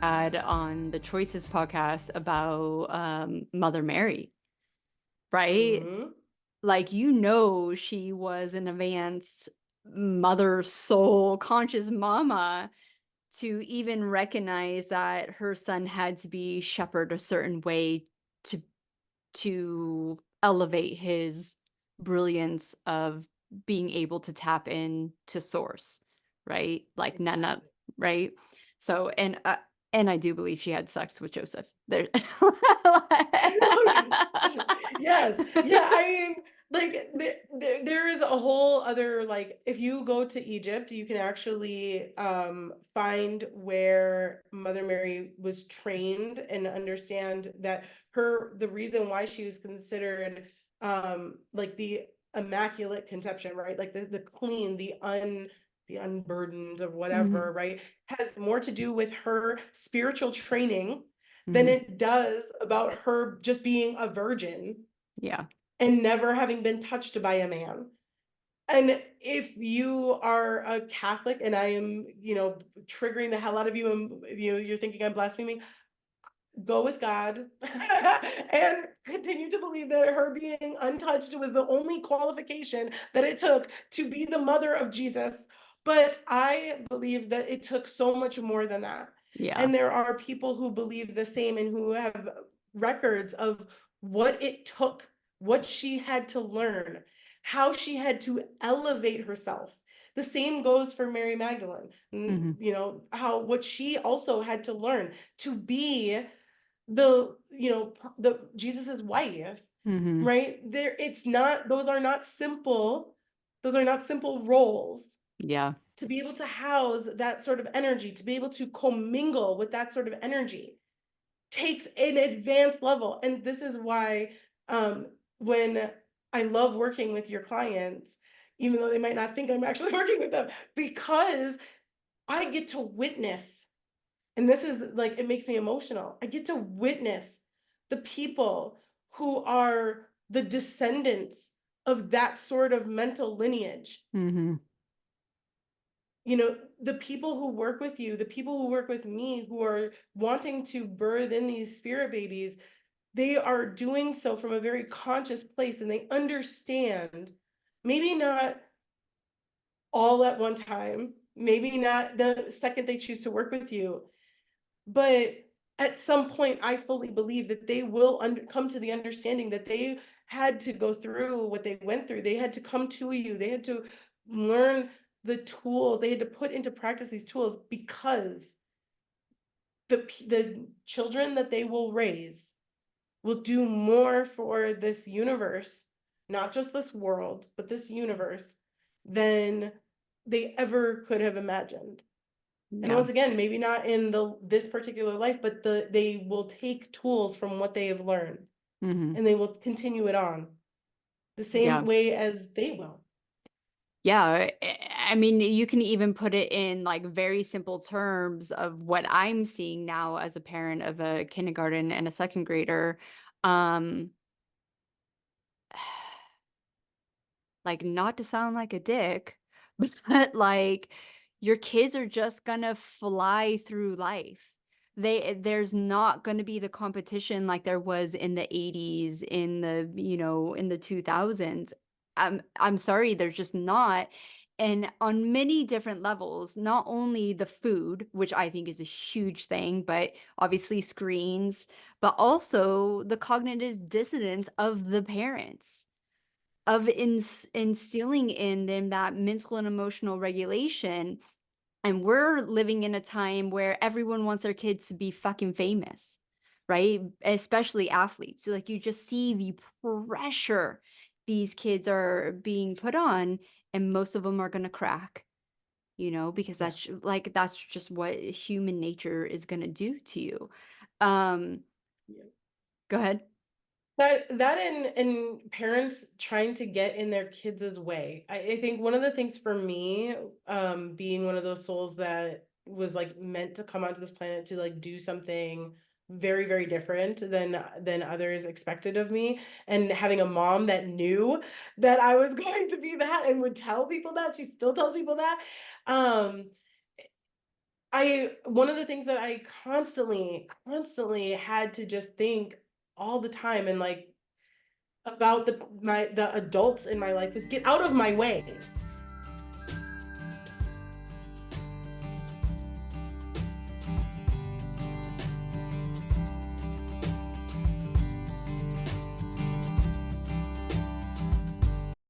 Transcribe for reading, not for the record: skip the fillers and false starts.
had on the Choices podcast about Mother Mary, right? Mm-hmm. Like, she was an advanced mother soul conscious mama to even recognize that her son had to be shepherded a certain way to elevate his brilliance of being able to tap into source, right? Like Nana, Exactly. right? So, and I do believe she had sex with Joseph. There. Yes. Yeah. I mean, like there is a whole other, like, if you go to Egypt, you can actually find where Mother Mary was trained and understand that the reason why she was considered like the immaculate conception, right? Like the clean, the unburdened or whatever, Mhm, right? Has more to do with her spiritual training than mhm. it does about her just being a virgin Yeah. and never having been touched by a man. And if you are a Catholic, and I am, triggering the hell out of you, and you're thinking I'm blaspheming, go with God and continue to believe that her being untouched was the only qualification that it took to be the mother of Jesus. But I believe that it took so much more than that. Yeah. And there are people who believe the same and who have records of what it took, what she had to learn, how she had to elevate herself. The same goes for Mary Magdalene. Mhm, How what she also had to learn to be the Jesus's wife, mhm. right? It's not, those are not simple roles. Yeah. To be able to house that sort of energy, to be able to commingle with that sort of energy takes an advanced level. And this is why, when I love working with your clients, even though they might not think I'm actually working with them, because I get to witness, and this is like, it makes me emotional. I get to witness the people who are the descendants of that sort of mental lineage. Mhm. The people who work with you, the people who work with me, who are wanting to birth in these spirit babies, they are doing so from a very conscious place, and they understand, maybe not all at one time, maybe not the second they choose to work with you, but at some point, I fully believe that they will come to the understanding that they had to go through what they went through. They had to come to you. They had to learn the tools. They had to put into practice these tools, because the children that they will raise will do more for this universe, not just this world, but this universe, than they ever could have imagined. And Yeah. once again, maybe not in this particular life, but they will take tools from what they have learned, Mhm. and they will continue it on the same Yeah. way as they will. Yeah, I mean, you can even put it in like very simple terms of what I'm seeing now as a parent of a kindergarten and a second grader. Um, like, not to sound like a dick, but like your kids are just gonna fly through life. There's not gonna be the competition like there was in the 80s, in the 2000s. I'm sorry, there's just not. And on many different levels, not only the food, which I think is a huge thing, but obviously screens, but also the cognitive dissonance of the parents of instilling in them that mental and emotional regulation. And we're living in a time where everyone wants their kids to be fucking famous, right? Especially athletes. So, like, you just see the pressure these kids are being put on, and most of them are going to crack, because Yeah. that's just what human nature is going to do to you. Um, Yeah. Go ahead. That and parents trying to get in their kids' way. I think one of the things for me, being one of those souls that was like meant to come onto this planet to like do something very, very different than others expected of me, and having a mom that knew that I was going to be that and would tell people that, she still tells people that. Um, I one of the things that I constantly had to just think all the time and, like, about the adults in my life was get out of my way.